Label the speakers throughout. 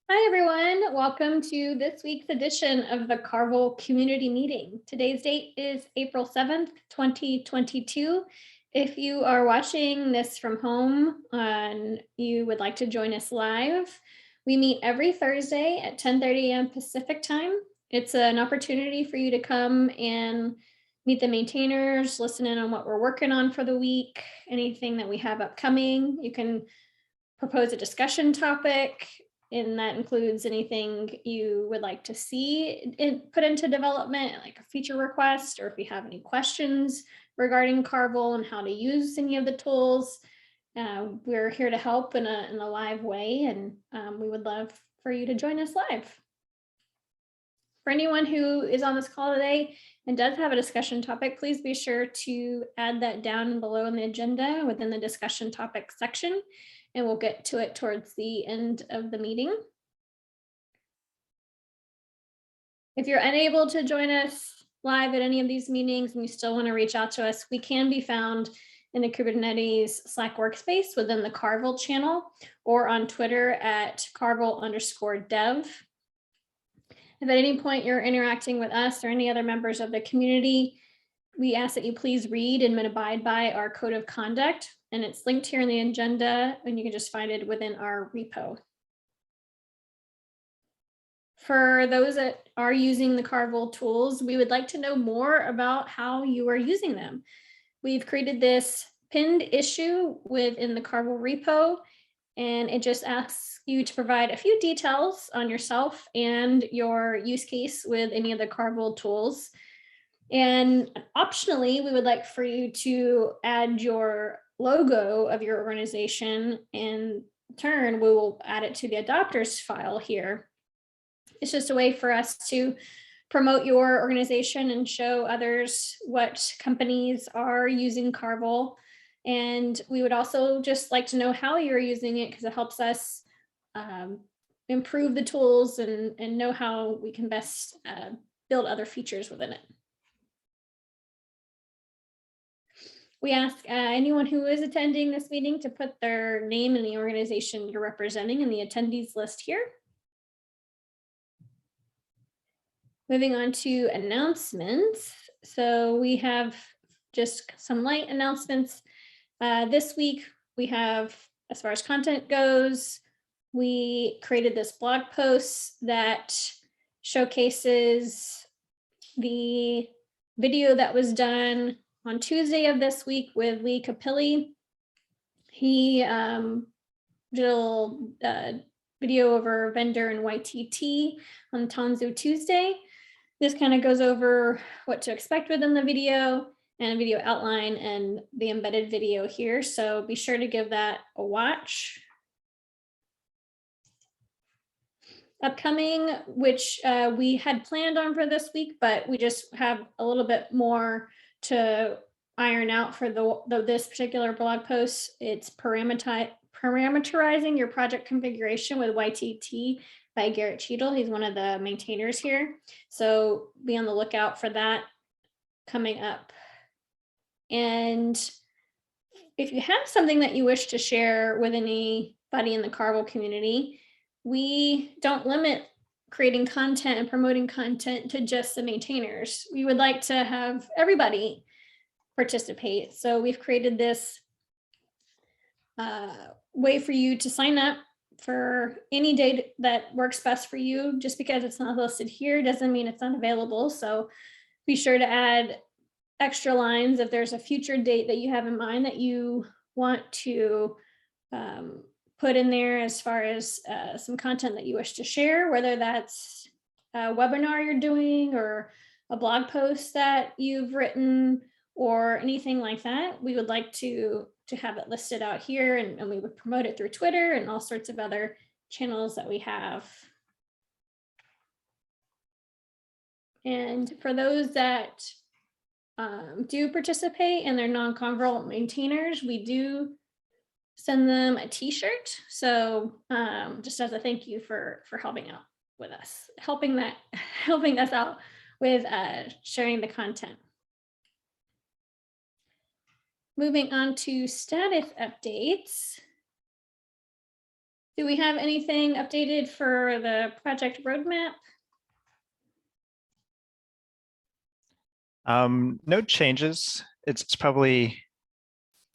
Speaker 1: Hi, everyone. Welcome to this week's edition of the Carvel Community Meeting. Today's date is April 7th, 2022. If you are watching this from home and you would like to join us live, we meet every Thursday at 10:30 a.m. Pacific time. It's an opportunity for you to come and meet the maintainers, listen in on what we're working on for the week, anything that we have upcoming. You can propose a discussion topic, and that includes anything you would like to see put into development, like a feature request, or if you have any questions regarding Carvel and how to use any of the tools. We're here to help in a live way, and we would love for you to join us live. For anyone who is on this call today and does have a discussion topic, please be sure to add that down below in the agenda within the discussion topic section, and we'll get to it towards the end of the meeting. If you're unable to join us live at any of these meetings and you still want to reach out to us, we can be found in the Kubernetes Slack workspace within the Carvel channel or on Twitter at Carvel_dev. If at any point you're interacting with us or any other members of the community, we ask that you please read and abide by our code of conduct, and it's linked here in the agenda, and you can just find it within our repo. For those that are using the Carvel tools, we would like to know more about how you are using them. We've created this pinned issue within the Carvel repo, and it just asks you to provide a few details on yourself and your use case with any of the Carvel tools. And optionally, we would like for you to add your logo of your organization. In turn, we will add it to the adopters file here. It's just a way for us to promote your organization and show others what companies are using Carvel. And we would also just like to know how you're using it, because it helps us improve the tools and know how we can best build other features within it. We ask anyone who is attending this meeting to put their name and the organization you're representing in the attendees list here. Moving on to announcements. So we have just some light announcements. This week we have, as far as content goes, we created this blog post that showcases the video that was done on Tuesday of this week with Lee Capilli. He did a little video over vendor and YTT on Tanzu Tuesday. This kind of goes over what to expect within the video and a video outline and the embedded video here. So be sure to give that a watch. Upcoming, which we had planned on for this week, but we just have a little bit more to iron out for this particular blog post. It's parameterizing your project configuration with YTT by Garrett Cheadle. He's one of the maintainers here. So be on the lookout for that coming up. And if you have something that you wish to share with anybody in the Carvel community, we don't limit creating content and promoting content to just the maintainers. We would like to have everybody participate. So we've created this way for you to sign up for any date that works best for you. Just because it's not listed here doesn't mean it's unavailable. So be sure to add extra lines if there's a future date that you have in mind that you want to put in there as far as some content that you wish to share, whether that's a webinar you're doing or a blog post that you've written or anything like that. We would like to have it listed out here, and we would promote it through Twitter and all sorts of other channels that we have. And for those that do participate and they're non-Carvel maintainers, we do send them a t-shirt. So just as a thank you for helping out with us, helping us out with sharing the content. Moving on to status updates. Do we have anything updated for the project roadmap?
Speaker 2: No changes. It's probably,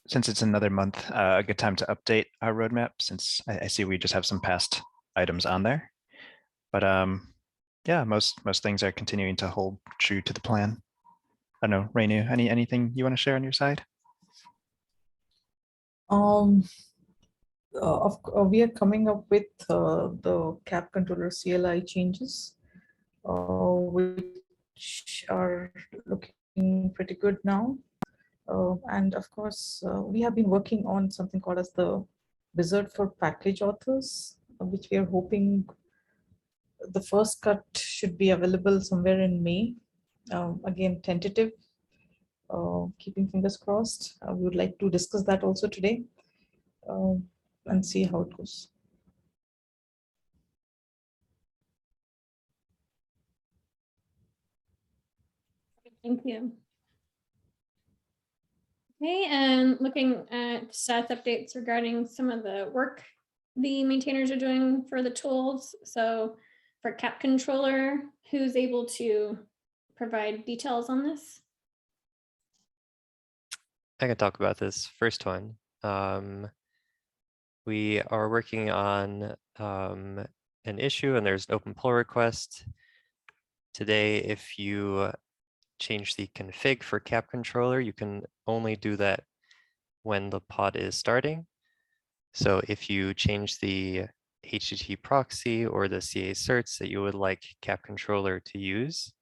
Speaker 2: since it's another month, a good time to update our roadmap, since I see we just have some past items on there. But yeah, most things are continuing to hold true to the plan. I don't know, Rainu, anything you want to share on your side?
Speaker 3: We are coming up with the kapp-controller CLI changes, which are looking pretty good now. And of course, we have been working on something called as the wizard for package authors, which we are hoping the first cut should be available somewhere in May. Again, tentative, keeping fingers crossed. We would like to discuss that also today and see how it goes.
Speaker 1: Thank you. Okay, and looking at status updates regarding some of the work the maintainers are doing for the tools. So for kapp-controller, who's able to provide details on this?
Speaker 4: I can talk about this first one. We are working on an issue, and there's an open pull request. Today, if you change the config for kapp-controller, you can only do that when the pod is starting. So if you change the HTTP proxy or the CA certs that you would like kapp-controller to use,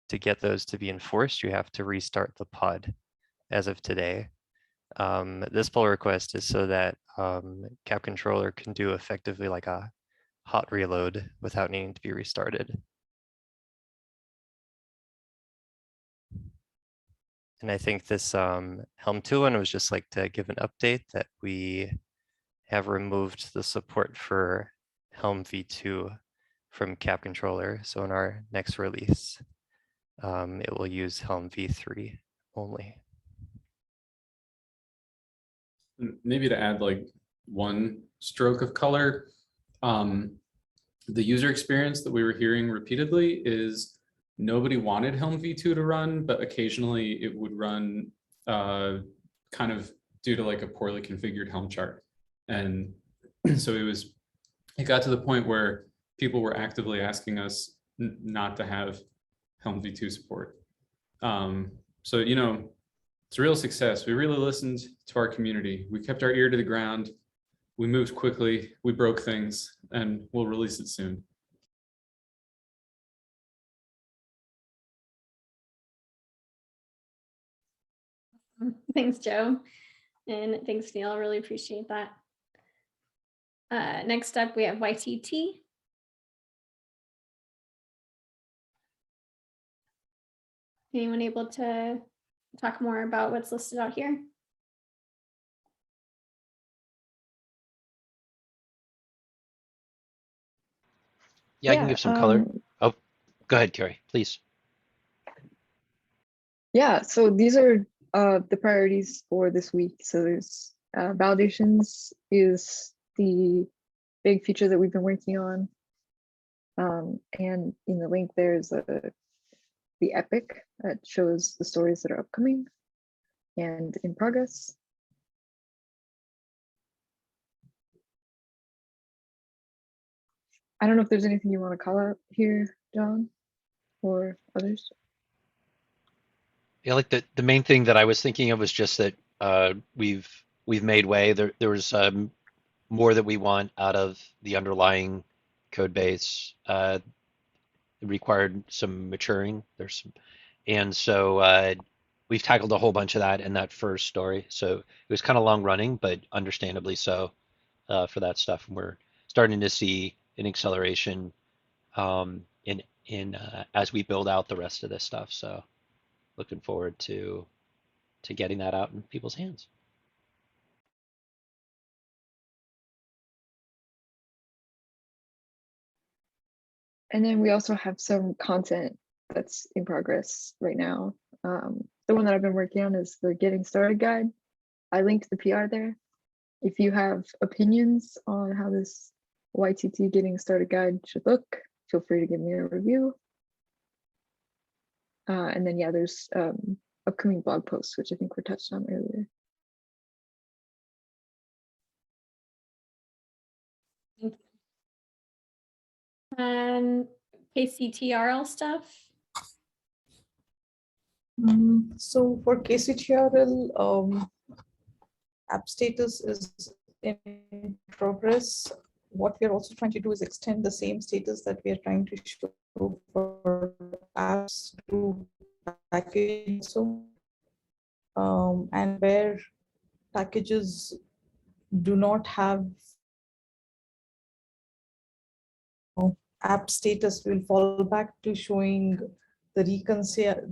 Speaker 4: to get those to be enforced, you have to restart the pod as of today. This pull request is so that kapp-controller can do effectively like a hot reload without needing to be restarted. And I think this Helm 2 one was just like to give an update that we have removed the support for Helm v2 from kapp-controller. So in our next release, it will use Helm v3 only.
Speaker 5: Maybe to add like one stroke of color, the user experience that we were hearing repeatedly is nobody wanted Helm v2 to run, but occasionally it would run kind of due to like a poorly configured Helm chart. And so it got to the point where people were actively asking us not to have Helm v2 support. So, you know, it's a real success. We really listened to our community. We kept our ear to the ground. We moved quickly. We broke things, and we'll release it soon.
Speaker 1: Thanks, Joe. And thanks, Neil. I really appreciate that. Next up, we have YTT. Anyone able to talk more about what's listed out here?
Speaker 6: Yeah, I can give some color. Oh, go ahead, Carrie, please.
Speaker 7: Yeah, so these are the priorities for this week. So there's validations is the big feature that we've been working on. And in the link, there's the epic that shows the stories that are upcoming and in progress. I don't know if there's anything you want to call out here, John, or others.
Speaker 6: Yeah, like the main thing that I was thinking of was just that we've made way. There was more that we want out of the underlying code base. It required some maturing. And so we've tackled a whole bunch of that in that first story. So it was kind of long running, but understandably so for that stuff. And we're starting to see an acceleration in as we build out the rest of this stuff. So looking forward to getting that out in people's hands.
Speaker 7: And then we also have some content that's in progress right now. The one that I've been working on is the Getting Started guide. I linked the PR there. If you have opinions on how this YTT Getting Started Guide should look. Feel free to give me a review. And then, yeah, there's upcoming blog posts, which I think were touched on earlier.
Speaker 1: And KCTRL stuff.
Speaker 3: So for KCTRL, app status is in progress. What we are also trying to do is extend the same status that we are trying to show for apps to package. So, and where packages do not have app status, will fall back to showing the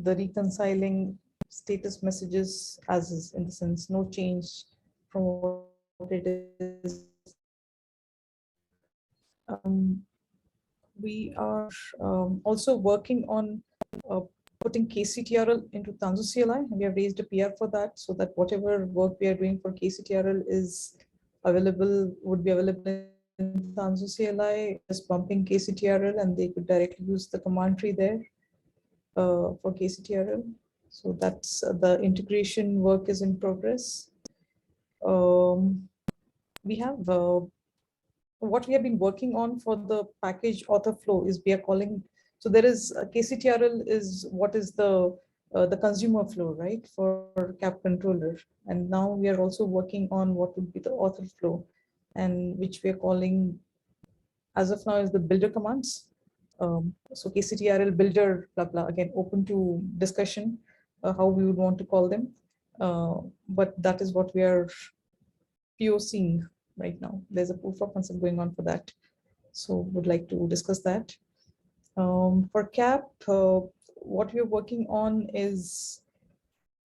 Speaker 3: reconciling status messages as is, in the sense no change from what it is. We are also working on putting KCTRL into Tanzu CLI. We have raised a PR for that, so that whatever work we are doing for KCTRL is available, would be available in Tanzu CLI, just bumping KCTRL, and they could directly use the command tree there for KCTRL. So that's the integration work is in progress. We have what we have been working on for the package author flow is we are calling, so there is KCTRL is what is the consumer flow, right, for kapp-controller, and now we are also working on what would be the author flow, and which we are calling as of now is the builder commands. So KCTRL builder blah blah, again open to discussion how we would want to call them, but that is what we are POCing right now. There's a proof of concept going on for that, so would like to discuss that. For CAP, what we're working on is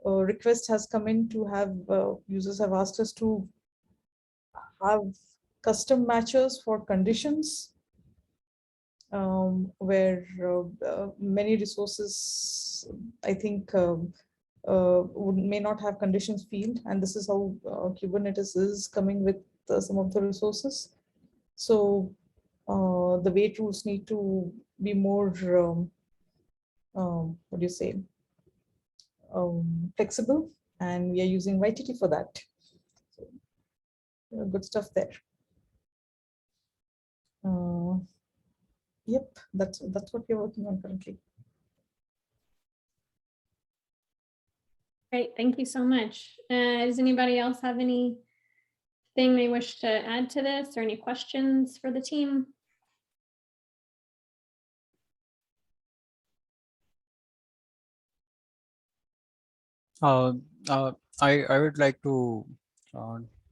Speaker 3: a request has come in to have users have asked us to have custom matchers for conditions, where many resources, I think, may not have conditions field, and this is how Kubernetes is coming with some of the resources. So the weight rules need to be more, what do you say, flexible, and we are using YTT for that. So, good stuff there. Yep, that's what we're working on currently.
Speaker 1: Great, thank you so much. Does anybody else have anything they wish to add to this, or any questions for the team?
Speaker 8: I would like to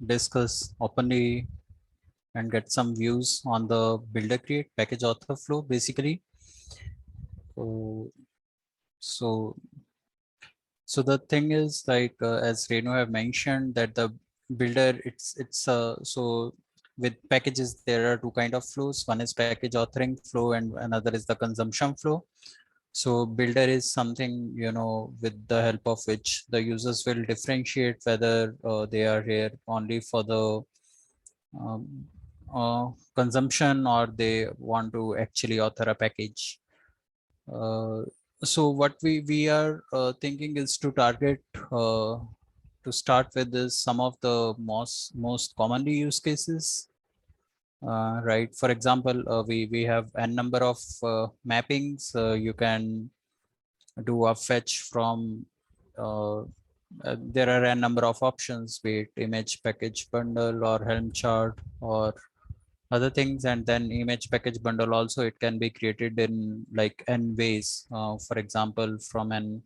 Speaker 8: discuss openly and get some views on the builder create package author flow basically. So the thing is, like as Renu have mentioned, that the builder it's so with packages there are two kind of flows. One is package authoring flow and another is the consumption flow. So builder is something, you know, with the help of which the users will differentiate whether they are here only for the consumption or they want to actually author a package. So what we are thinking is to target to start with is some of the most commonly used cases. Right. For example, we have a number of mappings. You can do a fetch from. There are a number of options, be it image package bundle or Helm chart or other things, and then image package bundle also it can be created in like n ways. For example, from an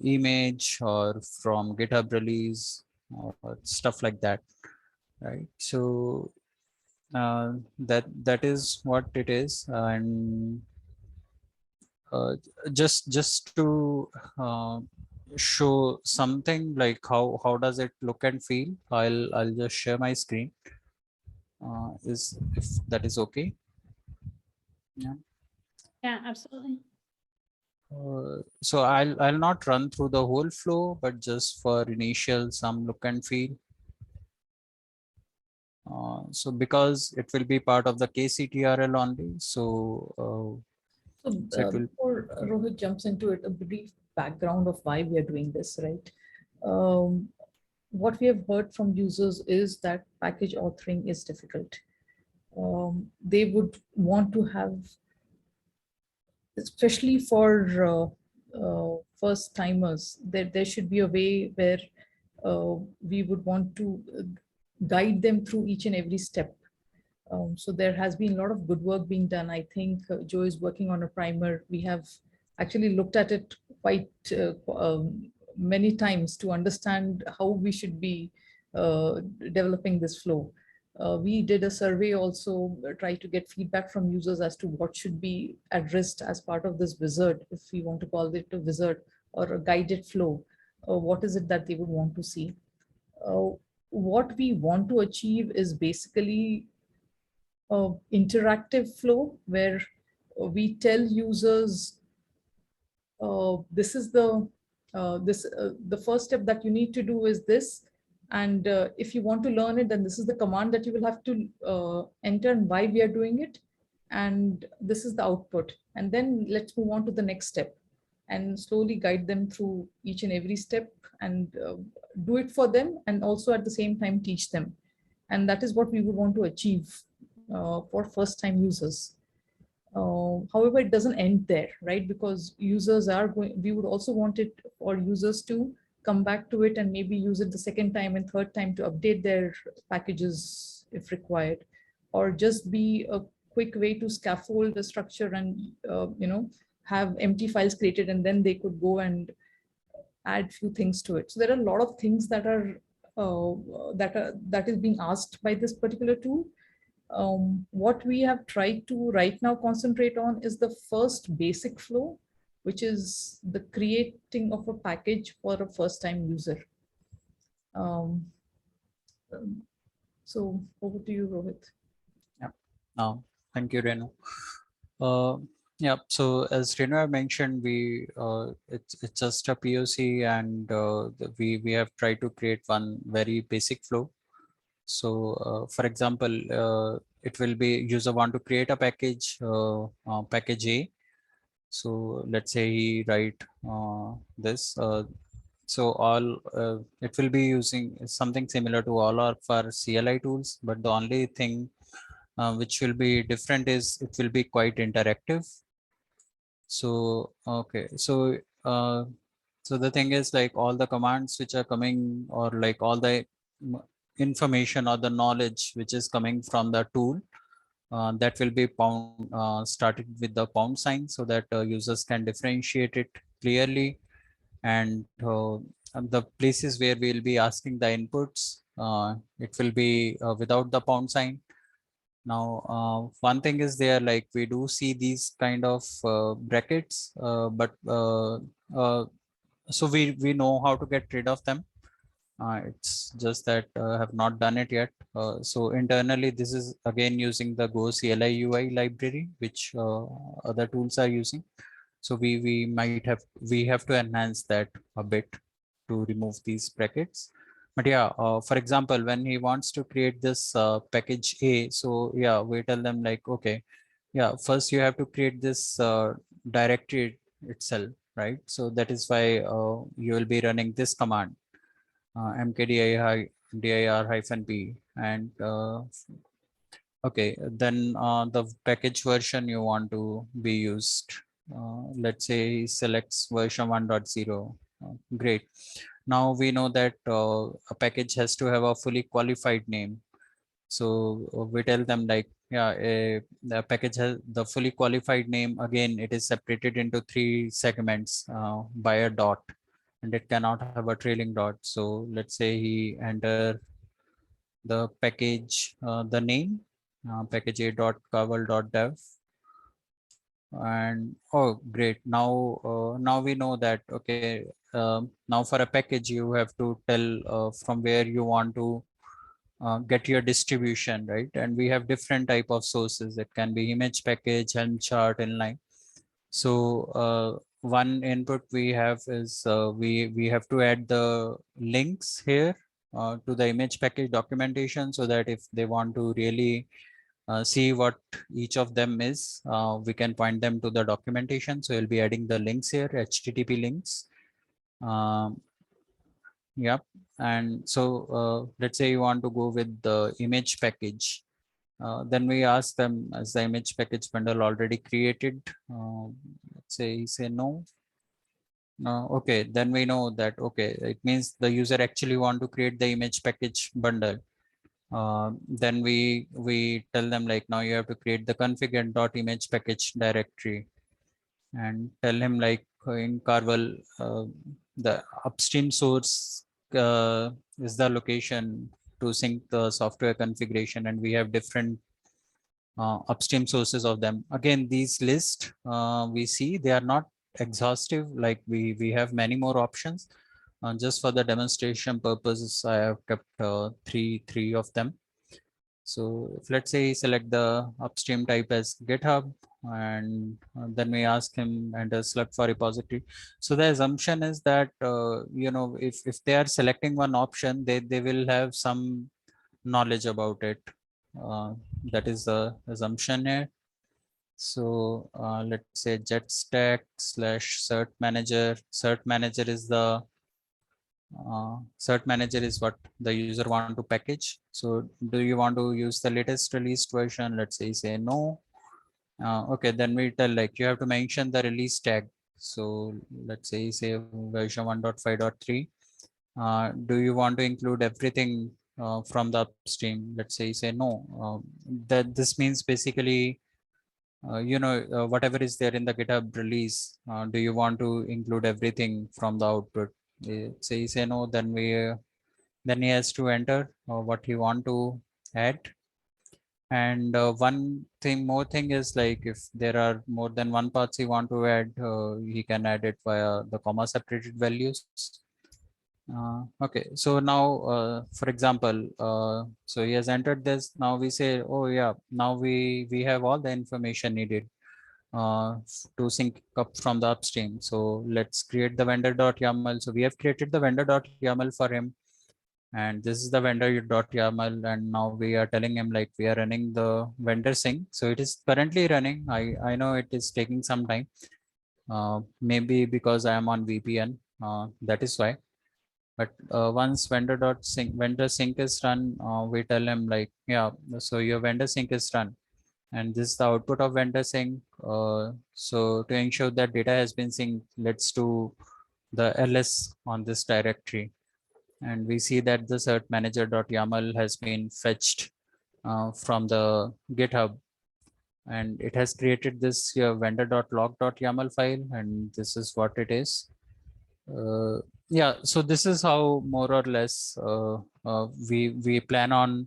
Speaker 8: image or from GitHub release or stuff like that, right? So that is what it is, and just to show something like how does it look and feel, I'll just share my screen. Is if that is okay.
Speaker 1: Yeah, absolutely.
Speaker 8: So I'll not run through the whole flow, but just for initial some look and feel. So because it will be part of the KCTRL only, so
Speaker 3: So
Speaker 8: so it will.
Speaker 3: before Rohit jumps into it, a brief background of why we are doing this, right? Um, what we have heard from users is that package authoring is difficult. They would want to have, especially for first timers, there should be a way where we would want to guide them through each and every step. So there has been a lot of good work being done. I think Joe is working on a primer. We have actually looked at it quite many times to understand how we should be developing this flow. We did a survey also, try to get feedback from users as to what should be addressed as part of this wizard, if we want to call it a wizard or a guided flow. What is it that they would want to see? What we want to achieve is basically interactive flow where we tell users this is the first step that you need to do is this, and if you want to learn it, then this is the command that you will have to enter and why we are doing it, and this is the output, and then let's move on to the next step and slowly guide them through each and every step and do it for them and also at the same time teach them. And that is what we would want to achieve for first time users. However, it doesn't end there, right? Because users are going, we would also want it for users to come back to it and maybe use it the second time and third time to update their packages if required, or just be a quick way to scaffold the structure and, have empty files created and then they could go and add few things to it. So there are a lot of things that are that is being asked by this particular tool. What we have tried to right now concentrate on is the first basic flow, which is the creating of a package for a first-time user. So over to you, Rohit.
Speaker 8: Thank you, Renu. Yeah, so as Renu mentioned, it's just a POC, and we have tried to create one very basic flow. So for example, it will be user want to create a package, package A. So let's say he write this. So all it will be using something similar to all of our CLI tools, but the only thing which will be different is it will be quite interactive. So okay, so so the thing is, like, all the commands which are coming, or like all the information or the knowledge which is coming from the tool, that will be started with the pound sign, so that users can differentiate it clearly. And the places where we'll be asking the inputs, it will be without the pound sign. Now, one thing is there, like, we do see these kind of brackets, but so we know how to get rid of them. It's just that have not done it yet. So internally, this is again using the Go CLI UI library, which other tools are using. So we have to enhance that a bit to remove these brackets. But yeah, for example, when he wants to create this package A, so yeah, we tell them like, okay, yeah, first you have to create this directory itself, right? So that is why you will be running this command, mkdir -p, and okay, then the package version you want to be used. Let's say he selects version 1.0. Great. Now we know that a package has to have a fully qualified name. So we tell them like, yeah, the package has the fully qualified name. Again, it is separated into 3 segments by a dot, and it cannot have a trailing dot. So let's say he enter the package, the name, package a.carvel.dev. And oh, great. Now we know that, okay, now for a package, you have to tell from where you want to get your distribution, right? And we have different type of sources. It can be image package, Helm chart, inline. So one input we have is we have to add the links here to the image package documentation, so that if they want to really see what each of them is, we can point them to the documentation. So we'll be adding the links here, HTTP links. Yep. And so let's say you want to go with the image package. Then we ask them, as the image package bundle already created. Let's say no. Okay, then we know that, okay, it means the user actually want to create the image package bundle. Then we tell them like, now you have to create the config.image package directory, and tell him like in Carvel, the upstream source is the location to sync the software configuration, and we have different upstream sources of them. Again, these lists we see they are not exhaustive, like we have many more options. Just for the demonstration purposes, I have kept three of them. So if, let's say, select the upstream type as GitHub, and then we ask him enter select for repository. So the assumption is that if they are selecting one option, they will have some knowledge about it. That is the assumption here. So let's say jetstack/cert manager. Cert manager is the cert manager is what the user want to package. So do you want to use the latest released version? Let's say no. Okay, then we tell like you have to mention the release tag. So let's say version 1.5.3. Do you want to include everything from the upstream? Let's say no. That this means basically whatever is there in the GitHub release, do you want to include everything from the output? Say no, then he has to enter what he want to add. And one more thing is like, if there are more than one paths he want to add, he can add it via the comma separated values. Okay, so now for example, so he has entered this. Now we say, oh yeah, now we have all the information needed to sync up from the upstream. So let's create the vendor.yaml. So we have created the vendor.yaml for him, and this is the vendor.yaml, and now we are telling him like we are running the vendor sync. So it is currently running. I know it is taking some time, maybe because I am on VPN, that is why. But once vendor sync is run, we tell him like, yeah, so your vendor sync is run, and this is the output of vendor sync. So to ensure that data has been synced, let's do the ls on this directory, and we see that the cert manager.yaml has been fetched from the GitHub, and it has created this vendor.log.yaml file, and this is what it is. Yeah, so this is how more or less we plan on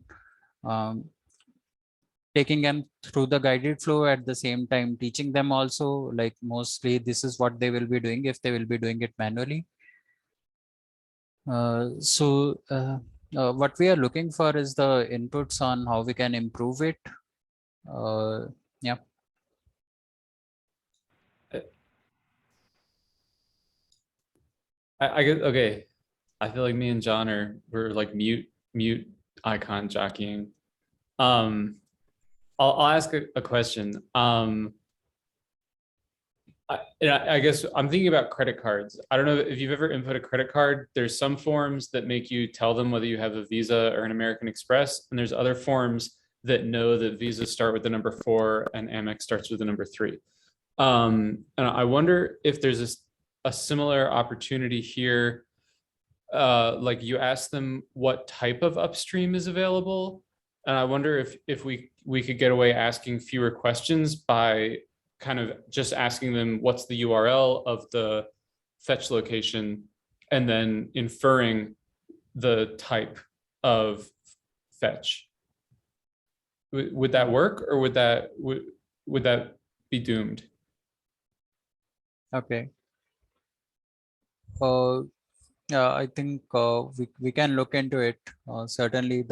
Speaker 8: taking them through the guided flow, at the same time teaching them also, like mostly this is what they will be doing if they will be doing it manually. So what we are looking for is the inputs on how we can improve it. Yeah.
Speaker 5: I get, okay. I feel like me and John we're like mute icon jockeying. I'll ask a question. I guess I'm thinking about credit cards. I don't know if you've ever input a credit card. There's some forms that make you tell them whether you have a Visa or an American Express, and there's other forms that know that Visa start with the number 4 and Amex starts with the number 3. And I wonder if there's a similar opportunity here. Like you ask them what type of upstream is available, and I wonder if we could get away asking fewer questions by kind of just asking them what's the URL of the fetch location, and then inferring the type of fetch. Would that work, or would that be doomed?
Speaker 8: Okay. I think we can look into it. Certainly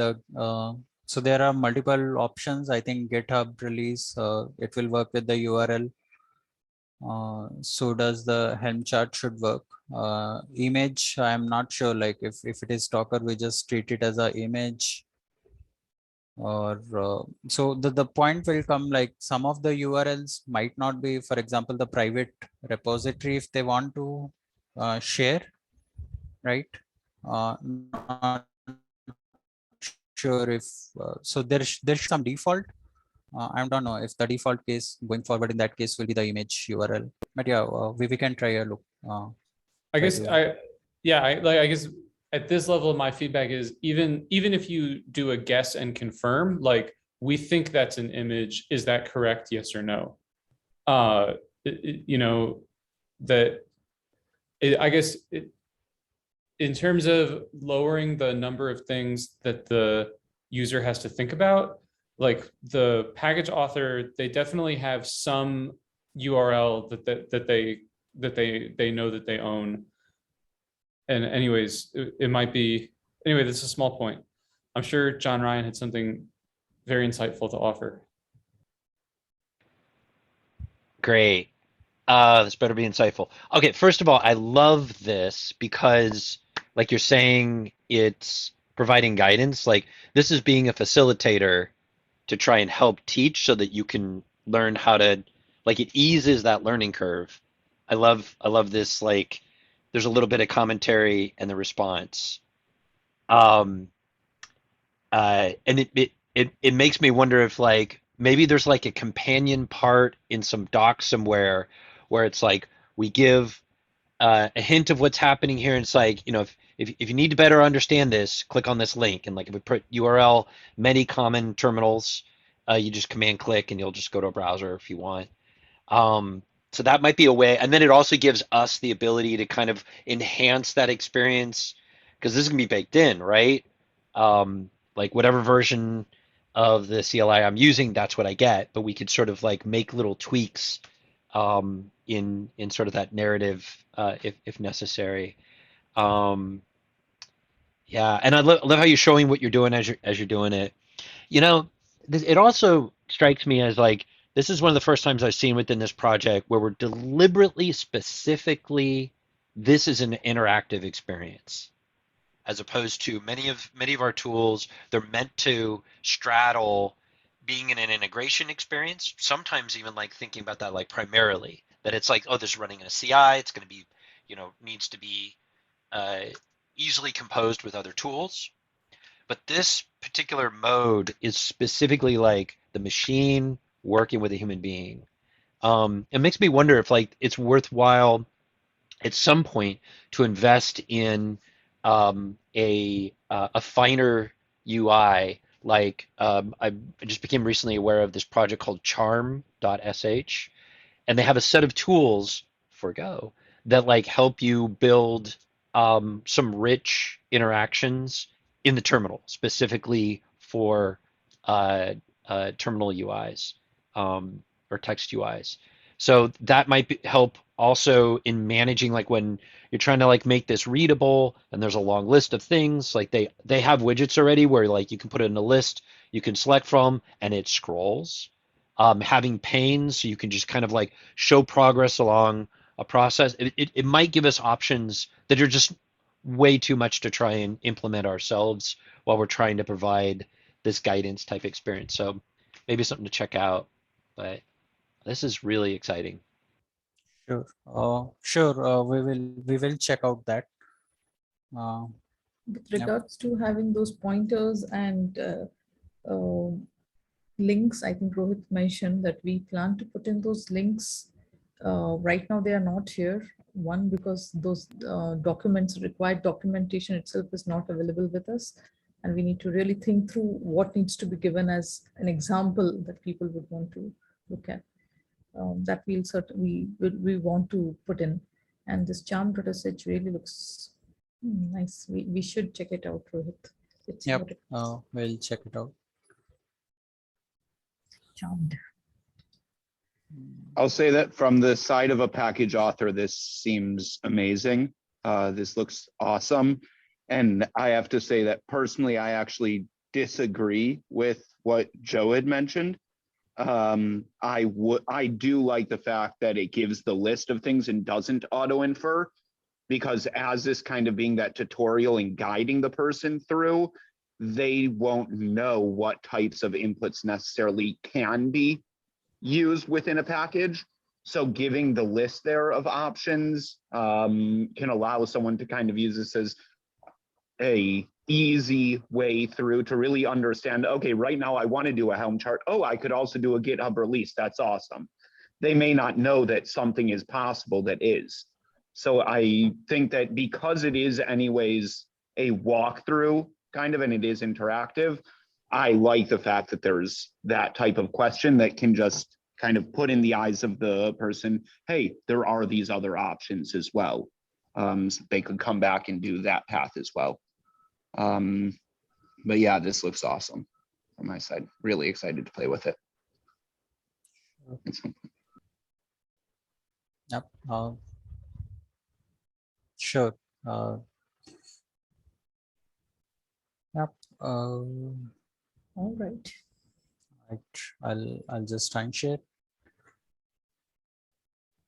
Speaker 8: so there are multiple options. I think GitHub release, it will work with the URL. So does the Helm chart should work. Image, I'm not sure, like if it is Docker, we just treat it as a image, or so the point will come, like some of the URLs might not be, for example, the private repository if they want to share, right? Not sure if so there's some default. I don't know if the default case going forward in that case will be the image URL, but yeah, we can try a look.
Speaker 5: I
Speaker 8: try
Speaker 5: guess
Speaker 8: to-
Speaker 5: I guess at this level, my feedback is even if you do a guess and confirm, like we think that's an image, is that correct? Yes or no? You know, I guess in terms of lowering the number of things that the user has to think about, like the package author, they definitely have some URL that they know that they own. And anyways, it might be, anyway, this is a small point. I'm sure John Ryan had something very insightful to offer.
Speaker 6: Great. This better be insightful. Okay, first of all, I love this because, like you're saying, it's providing guidance. Like this is being a facilitator to try and help teach so that you can learn how to, like it eases that learning curve. I love this, like there's a little bit of commentary and the response. And it makes me wonder if like maybe there's like a companion part in some doc somewhere where it's like we give a hint of what's happening here. And it's like, you know, if you need to better understand this, click on this link. And like if we put URL, many common terminals, you just command click and you'll just go to a browser if you want. So that might be a way. And then it also gives us the ability to kind of enhance that experience because this can be baked in, right? Like whatever version of the CLI I'm using, that's what I get. But we could sort of like make little tweaks in sort of that narrative if necessary. Yeah, and I love how you're showing what you're doing as you're doing it. You know, it also strikes me as like this is one of the first times I've seen within this project where we're deliberately, specifically, this is an interactive experience, as opposed to many of our tools. They're meant to straddle being in an integration experience. Sometimes even like thinking about that like primarily that it's like, oh, this is running in a CI. It's going to be, you know, needs to be easily composed with other tools. But this particular mode is specifically like the machine working with a human being. It makes me wonder if like it's worthwhile at some point to invest in a finer UI. Like I just became recently aware of this project called charm.sh, and they have a set of tools for Go that like help you build some rich interactions in the terminal, specifically for terminal UIs or text UIs. So that might help also in managing like when you're trying to like make this readable and there's a long list of things, like they have widgets already where like you can put it in a list you can select from and it scrolls. Having panes so you can just kind of like show progress along a process. It might give us options that are just way too much to try and implement ourselves while we're trying to provide this guidance type experience. So maybe something to check out, but this is really exciting.
Speaker 8: Sure. Sure. We will check out that.
Speaker 3: With
Speaker 8: Yep.
Speaker 3: regards to having those pointers and links, I think Rohit mentioned that we plan to put in those links. Right now, they are not here. One, because those documents, required documentation itself is not available with us. And we need to really think through what needs to be given as an example that people would want to look at. That we'll certainly we want to put in. And this charm.sh really looks nice. We should check it out, Rohit. It's
Speaker 8: Yep. We'll check it out.
Speaker 3: Charmed.
Speaker 9: I'll say that from the side of a package author, this seems amazing. This looks awesome. And I have to say that personally, I actually disagree with what Joe had mentioned. I do like the fact that it gives the list of things and doesn't auto infer, because as this kind of being that tutorial and guiding the person through, they won't know what types of inputs necessarily can be used within a package. So giving the list there of options can allow someone to kind of use this as a easy way through to really understand, okay, right now I want to do a Helm chart. Oh, I could also do a GitHub release. That's awesome. They may not know that something is possible that is. So I think that because it is anyways a walkthrough kind of, and it is interactive, I like the fact that there's that type of question that can just kind of put in the eyes of the person, hey, there are these other options as well. So they could come back and do that path as well. But yeah, this looks awesome on my side. Really excited to play with it.
Speaker 8: Yep. Sure. Yep.
Speaker 3: All right.
Speaker 8: I'll just try and share.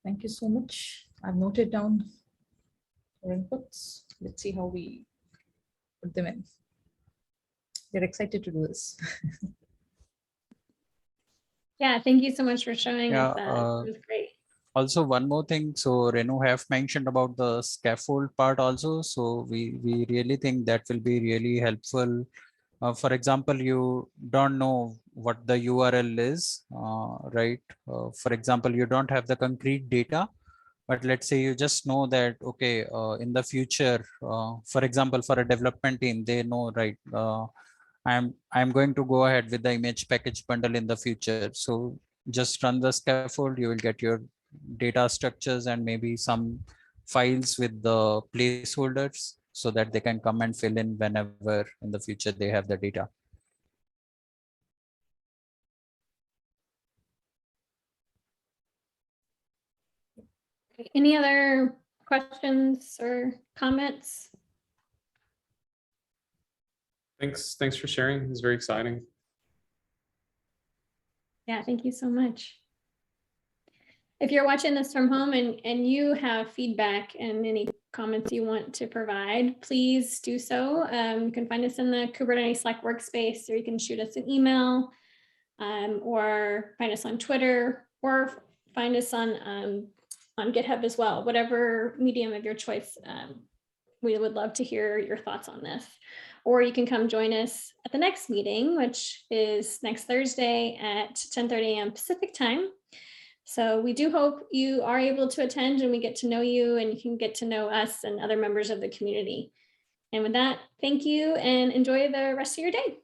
Speaker 3: Thank you so much. I've noted down our inputs. Let's see how we put them in. They're excited to do this.
Speaker 1: Yeah, thank you so much for showing
Speaker 8: Yeah,
Speaker 1: us that. It was great.
Speaker 8: Also, one more thing. So Renu have mentioned about the scaffold part also. So we really think that will be really helpful. For example, you don't know what the URL is, right? For example, you don't have the concrete data, but let's say you just know that, okay, in the future, for example, for a development team, they know, right, I'm going to go ahead with the image package bundle in the future. So just run the scaffold, you will get your data structures and maybe some files with the placeholders so that they can come and fill in whenever in the future they have the data.
Speaker 1: Any other questions or comments?
Speaker 5: Thanks for sharing. It's very exciting.
Speaker 1: Yeah, thank you so much. If you're watching this from home and you have feedback and any comments you want to provide, please do so. You can find us in the Kubernetes Slack workspace, or you can shoot us an email, or find us on Twitter, or find us on GitHub as well. Whatever medium of your choice, we would love to hear your thoughts on this. Or you can come join us at the next meeting, which is next Thursday at 10:30 a.m. Pacific time. So we do hope you are able to attend and we get to know you and you can get to know us and other members of the community. And with that, thank you and enjoy the rest of your day.